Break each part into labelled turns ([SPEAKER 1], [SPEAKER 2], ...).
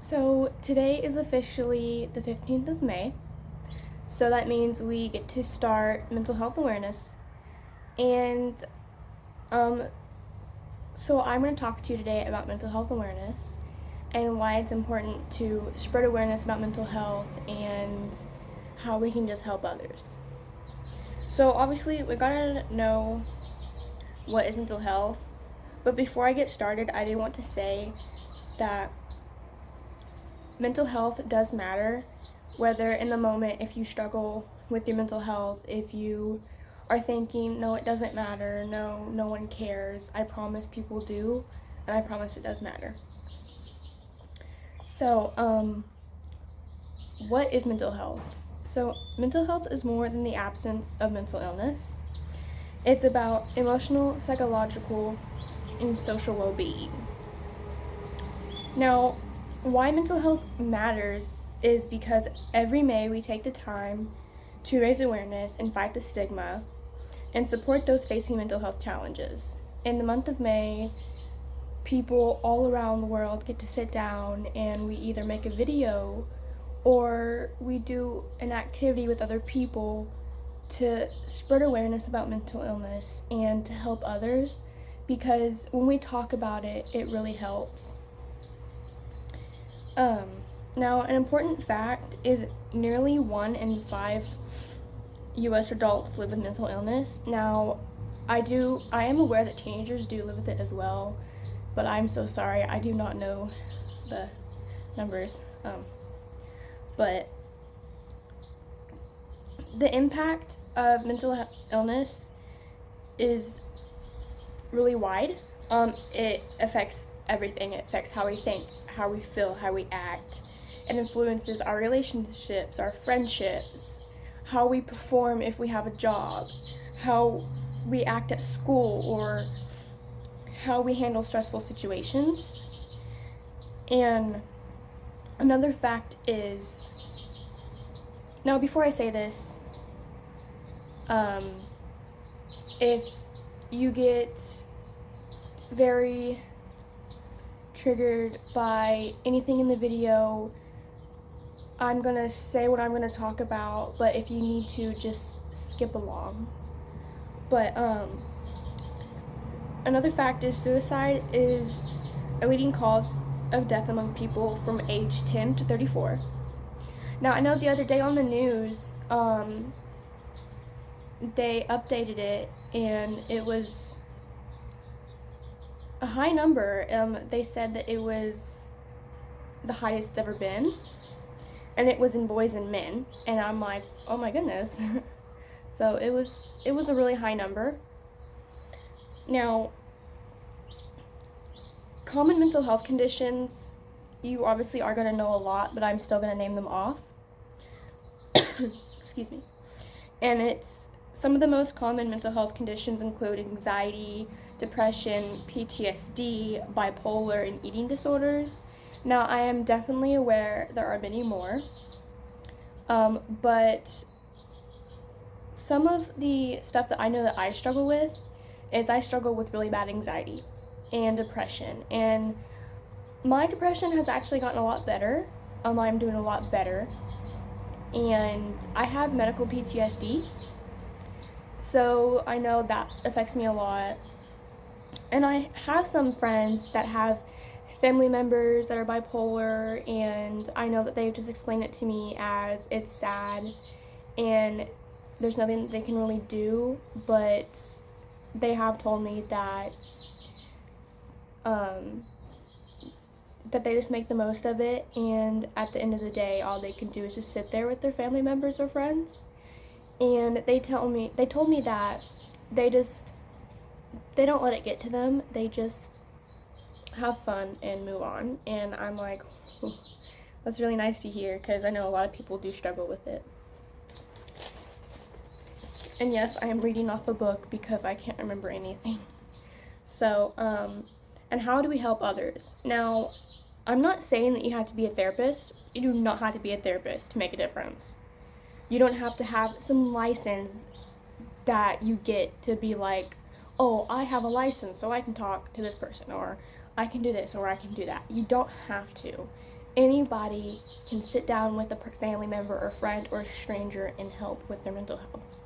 [SPEAKER 1] So today is officially the 15th of May. So that means we get to start mental health awareness. And um, so I'm going to talk to you today about mental health awareness and why it's important to spread awareness about mental health and how we can just help others. So obviously we gotta know what is mental health. But before I get started, I do want to say that mental health does matter, whether in the moment if you struggle with your mental health, if you are thinking, no, it doesn't matter, no one cares. I promise people do, and I promise it does matter. So, what is mental health? So, mental health is more than the absence of mental illness. It's about emotional, psychological, and social well being. Now, why mental health matters is because every May we take the time to raise awareness and fight the stigma and support those facing mental health challenges. In the month of May, people all around the world get to sit down and we either make a video or we do an activity with other people to spread awareness about mental illness and to help others, because when we talk about it, it really helps. Now, an important fact is nearly 1 in 5 U.S. adults live with mental illness. Now, I am aware that teenagers do live with it as well, but I'm so sorry, I do not know the numbers. But the impact of mental illness is really wide. It affects everything. It affects how we think, how we feel, how we act. It influences our relationships, our friendships, how we perform if we have a job, how we act at school, or how we handle stressful situations. And another fact is, now before I say this, if you get very triggered by anything in the video, I'm gonna say what I'm gonna talk about, but if you need to, just skip along. But another fact is suicide is a leading cause of death among people from age 10 to 34. Now, I know the other day on the news, they updated it and it was a high number. They said that it was the highest it's ever been, and it was in boys and men, and I'm like, oh my goodness. So it was a really high number. Now, common mental health conditions, you obviously are going to know a lot, but I'm still going to name them off. Excuse me. And it's some of the most common mental health conditions include anxiety, depression, PTSD, bipolar, and eating disorders. Now, I am definitely aware there are many more, but some of the stuff that I know that I struggle with is I struggle with really bad anxiety and depression. And my depression has actually gotten a lot better. I'm doing a lot better. And I have medical PTSD, so I know that affects me a lot. And I have some friends that have family members that are bipolar, and I know that they've just explained it to me as it's sad and there's nothing that they can really do, but they have told me that that they just make the most of it, and at the end of the day all they can do is just sit there with their family members or friends. And they told me that they don't let it get to them, they just have fun and move on. And I'm like, that's really nice to hear, because I know a lot of people do struggle with it. And yes, I am reading off a book because I can't remember anything. So, and how do we help others? Now, I'm not saying that you have to be a therapist. You do not have to be a therapist to make a difference. You don't have to have some license that you get to be like, oh, I have a license so I can talk to this person, or I can do this, or I can do that. You don't have to. anybody can sit down with a family member or friend or stranger and help with their mental health.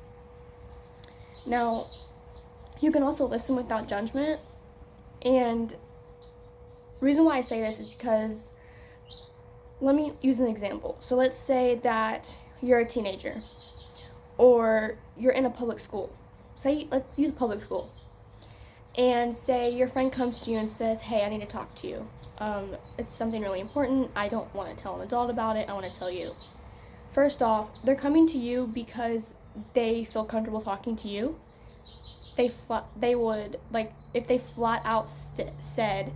[SPEAKER 1] Now, you can also listen without judgment, and the reason why I say this is because, let me use an example. So let's say that you're a teenager or you're in a public school. Let's use public school. And say your friend comes to you and says, hey, I need to talk to you. It's something really important. I don't want to tell an adult about it. I want to tell you. First off, they're coming to you because they feel comfortable talking to you. They would, like, if they flat out said,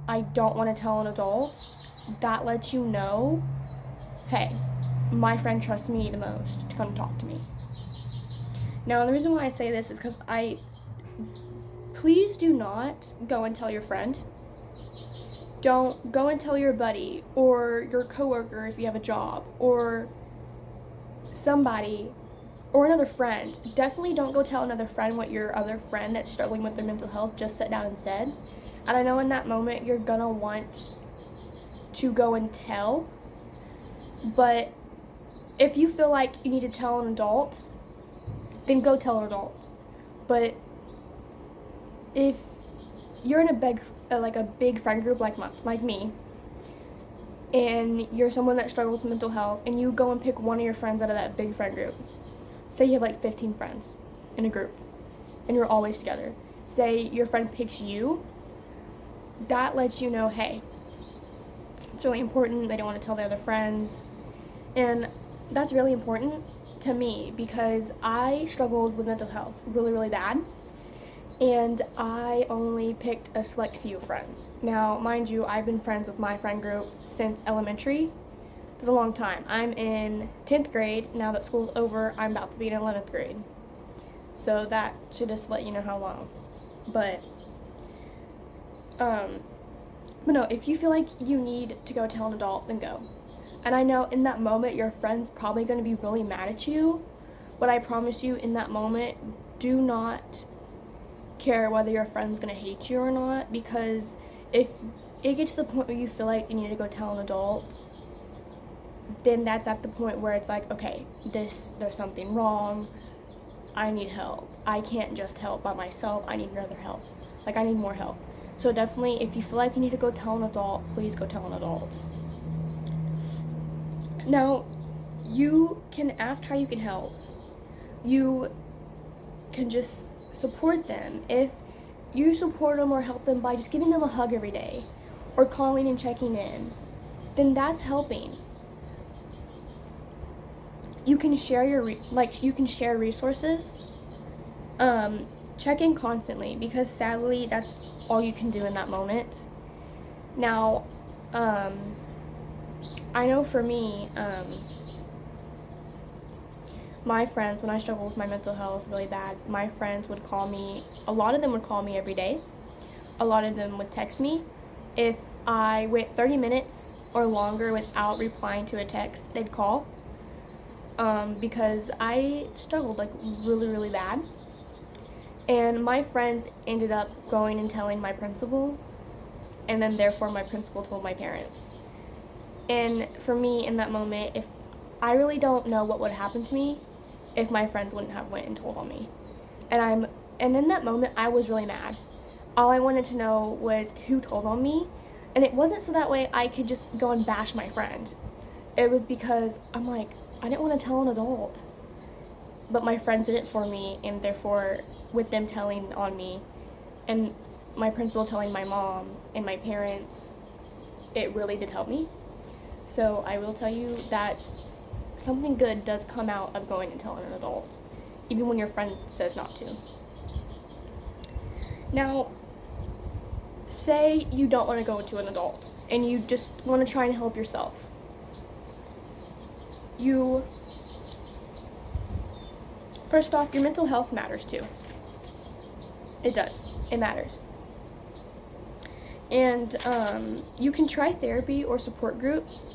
[SPEAKER 1] I don't want to tell an adult, that lets you know, hey, my friend trusts me the most to come talk to me. Now, the reason why I say this is because please do not go and tell your friend. Don't go and tell your buddy or your coworker if you have a job, or somebody, or another friend. Definitely don't go tell another friend what your other friend that's struggling with their mental health just sat down and said. And I know in that moment you're gonna want to go and tell, but if you feel like you need to tell an adult, then go tell an adult. But if you're in a big friend group like me, and you're someone that struggles with mental health, and you go and pick one of your friends out of that big friend group, say you have like 15 friends in a group, and you're always together. Say your friend picks you, that lets you know, hey, it's really important. They don't want to tell their other friends. And that's really important to me because I struggled with mental health really, really bad. And I only picked a select few friends. Now, mind you, I've been friends with my friend group since elementary. It's a long time. I'm in 10th grade. Now that school's over, I'm about to be in 11th grade. So that should just let you know how long. But no, if you feel like you need to go tell an adult, then go. And I know in that moment, your friend's probably going to be really mad at you. But I promise you, in that moment, do not care whether your friend's going to hate you or not. Because if it gets to the point where you feel like you need to go tell an adult, then that's at the point where it's like, okay, there's something wrong. I need help. I can't just help by myself. I need another help. Like, I need more help. So definitely, if you feel like you need to go tell an adult, please go tell an adult. Now, you can ask how you can help. You can just support them. If you support them or help them by just giving them a hug every day or calling and checking in, then that's helping. You can share you can share resources. Check in constantly, because sadly that's all you can do in that moment. Now, I know for me, my friends, when I struggled with my mental health really bad, my friends would call me. A lot of them would call me every day. A lot of them would text me. If I went 30 minutes or longer without replying to a text, they'd call. Because I struggled like really, really bad. And my friends ended up going and telling my principal, and then therefore my principal told my parents. And for me in that moment, if I really don't know what would happen to me if my friends wouldn't have went and told on me. And in that moment I was really mad. All I wanted to know was who told on me, and it wasn't so that way I could just go and bash my friend. It was because I'm like, I didn't want to tell an adult, but my friends did it for me, and therefore with them telling on me and my principal telling my mom and my parents, it really did help me. So I will tell you that something good does come out of going and telling an adult, even when your friend says not to. Now, say you don't want to go to an adult and you just want to try and help yourself. First off, your mental health matters too. It does. It matters. And you can try therapy or support groups.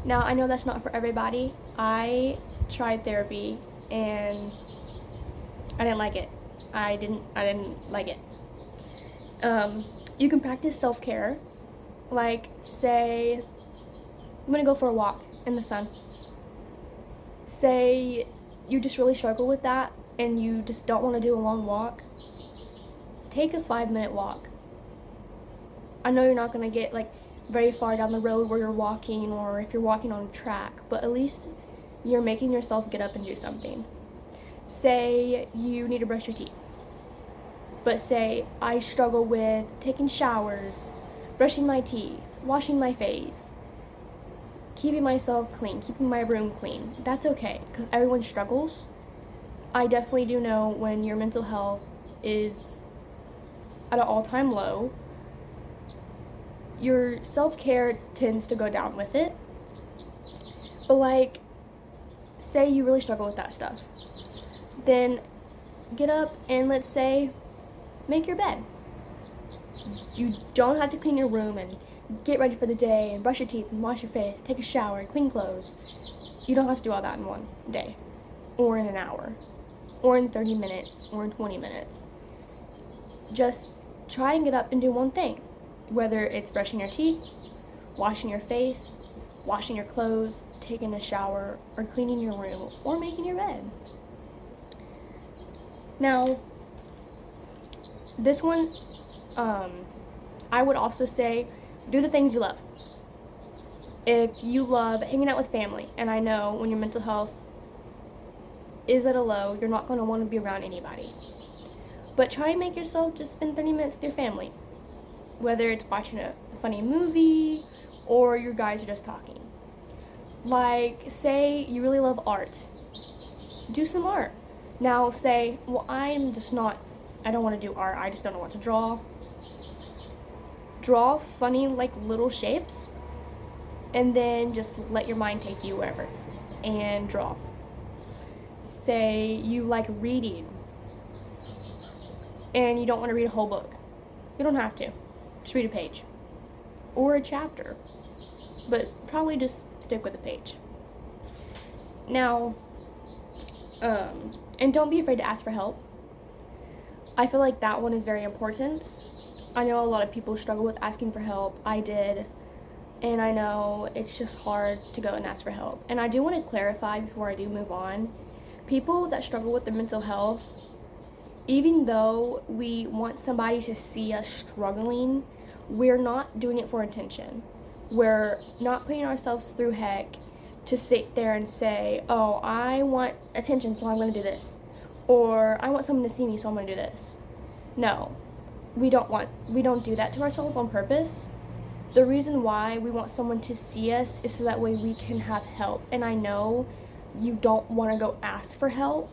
[SPEAKER 1] Now, I know that's not for everybody. I tried therapy and I didn't like it. I didn't like it. You can practice self-care. Like, say I'm gonna go for a walk in the sun. Say you just really struggle with that and you just don't want to do a long walk. Take a 5-minute walk. I know you're not gonna get like very far down the road where you're walking, or if you're walking on a track, but at least you're making yourself get up and do something. Say you need to brush your teeth, but say I struggle with taking showers, brushing my teeth, washing my face, keeping myself clean, keeping my room clean. That's okay, because everyone struggles. I definitely do know when your mental health is at an all-time low, your self-care tends to go down with it. But like, say you really struggle with that stuff, then get up and, let's say, make your bed. You don't have to clean your room and get ready for the day and brush your teeth and wash your face, take a shower and clean clothes. You don't have to do all that in one day, or in an hour, or in 30 minutes, or in 20 minutes. Just try and get up and do one thing, whether it's brushing your teeth, washing your face, washing your clothes, taking a shower, or cleaning your room, or making your bed. Now, this one, I would also say, do the things you love. If you love hanging out with family, and I know when your mental health is at a low, you're not going to want to be around anybody. But try and make yourself just spend 30 minutes with your family. Whether it's watching a funny movie, or you guys are just talking. Like, say you really love art. Do some art. Now say, well, I don't want to do art, I just don't know what to draw. Draw funny, like, little shapes, and then just let your mind take you wherever, and draw. Say you like reading, and you don't want to read a whole book. You don't have to. Just read a page. Or a chapter. But probably just stick with a page. Now, and don't be afraid to ask for help. I feel like that one is very important. I know a lot of people struggle with asking for help. I did. And I know it's just hard to go and ask for help. And I do want to clarify before I do move on. People that struggle with their mental health, even though we want somebody to see us struggling, we're not doing it for attention. We're not putting ourselves through heck to sit there and say, oh, I want attention, so I'm going to do this. Or I want someone to see me, so I'm going to do this. No, we don't do that to ourselves on purpose. The reason why we want someone to see us is so that way we can have help. And I know you don't want to go ask for help,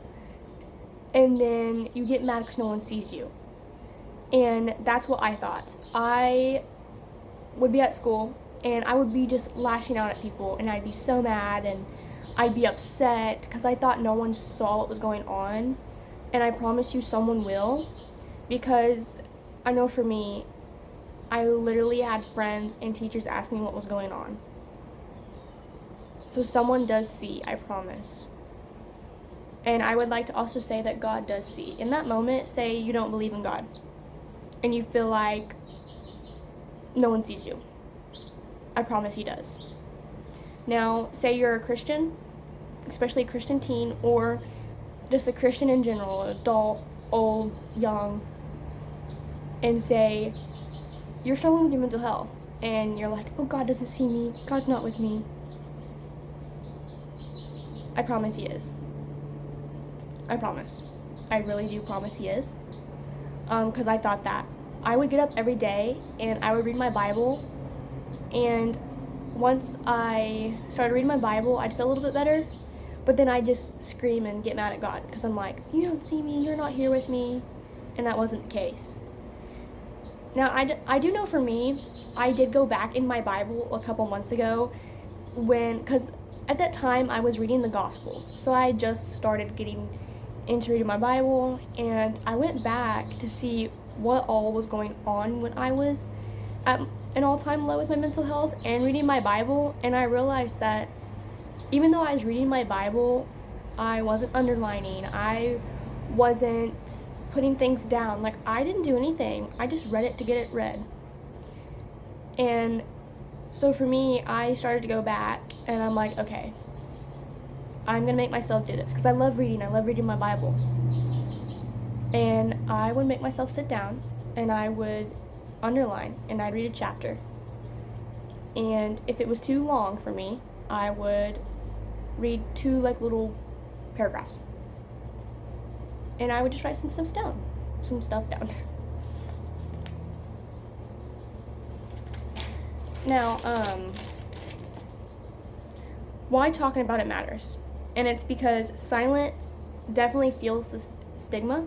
[SPEAKER 1] and then you get mad because no one sees you. And that's what I thought. I would be at school, and I would be just lashing out at people, and I'd be so mad, and I'd be upset because I thought no one saw what was going on. And I promise you someone will, because I know for me, I literally had friends and teachers ask me what was going on. So someone does see, I promise. And I would like to also say that God does see. In that moment, say you don't believe in God, and you feel like no one sees you. I promise He does. Now, say you're a Christian, especially a Christian teen, or just a Christian in general, adult, old, young, and say you're struggling with your mental health, and you're like, oh, God doesn't see me, God's not with me. I promise He is. I promise. I really do promise He is. Because I thought that. I would get up every day, and I would read my Bible, and once I started reading my Bible, I'd feel a little bit better, but then I'd just scream and get mad at God, because I'm like, you don't see me, you're not here with me, and that wasn't the case. Now, I do know for me, I did go back in my Bible a couple months ago, because at that time I was reading the Gospels, so I just started getting into reading my Bible, and I went back to see what all was going on when I was at an all-time low with my mental health and reading my Bible, and I realized that even though I was reading my Bible, I wasn't underlining, I wasn't putting things down. Like, I didn't do anything. I just read it to get it read. And So for me, I started to go back, and I'm like, okay, I'm gonna make myself do this because I love reading. I love reading my Bible. And I would make myself sit down and I would underline and I'd read a chapter. And if it was too long for me, I would read two like little paragraphs. And I would just write some stuff down. Now, why talking about it matters. And it's because silence definitely feels the stigma.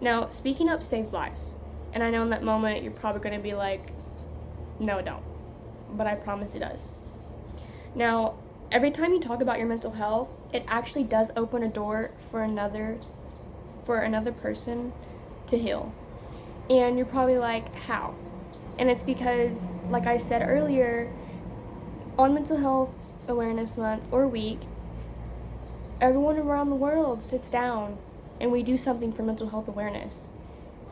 [SPEAKER 1] Now, speaking up saves lives. And I know in that moment you're probably going to be like, no, it don't. But I promise it does. Now, every time you talk about your mental health, it actually does open a door for another person to heal. And you're probably like, how? And it's because, like I said earlier, on Mental Health Awareness Month or Week, everyone around the world sits down and we do something for mental health awareness.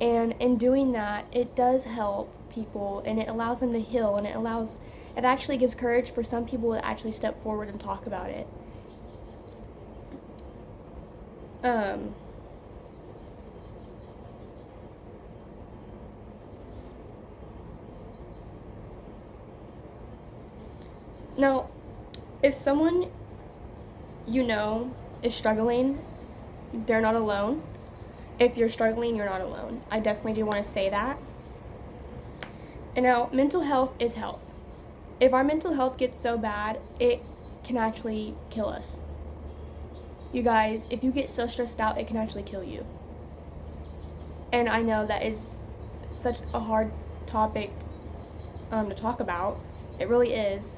[SPEAKER 1] And in doing that, it does help people and it allows them to heal, and it actually gives courage for some people to actually step forward and talk about it. Now, if someone you know is struggling, they're not alone. If you're struggling, you're not alone. I definitely do want to say that. And now, mental health is health. If our mental health gets so bad, it can actually kill us. You guys, if you get so stressed out, it can actually kill you. And I know that is such a hard topic to talk about. It really is.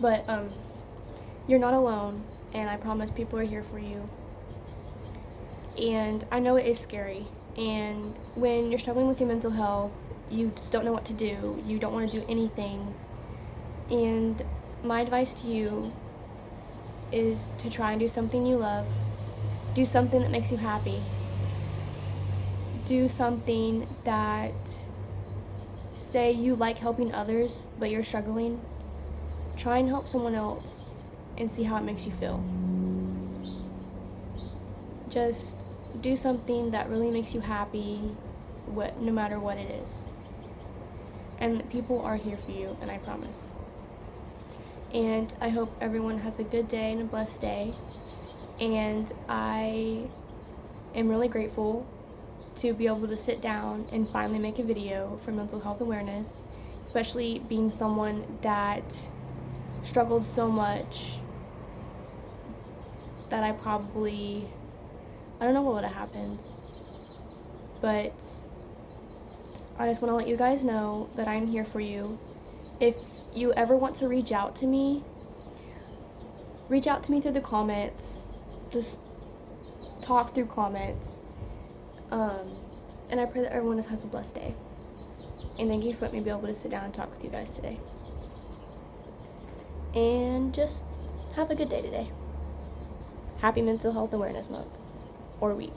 [SPEAKER 1] But you're not alone, and I promise people are here for you. And I know it is scary, and when you're struggling with your mental health, you just don't know what to do. You don't want to do anything. And my advice to you is to try and do something you love. Do something that makes you happy. Do something that, say you like helping others, but you're struggling. Try and help someone else and see how it makes you feel. Just do something that really makes you happy, no matter what it is. And people are here for you, and I promise. And I hope everyone has a good day and a blessed day. And I am really grateful to be able to sit down and finally make a video for mental health awareness, especially being someone that struggled so much that I don't know what would have happened. But I just want to let you guys know that I'm here for you. If you ever want to reach out to me through the comments. Just talk through comments. And I pray that everyone has a blessed day. And thank you for letting me be able to sit down and talk with you guys today. And just have a good day today. Happy Mental Health Awareness Month or Week.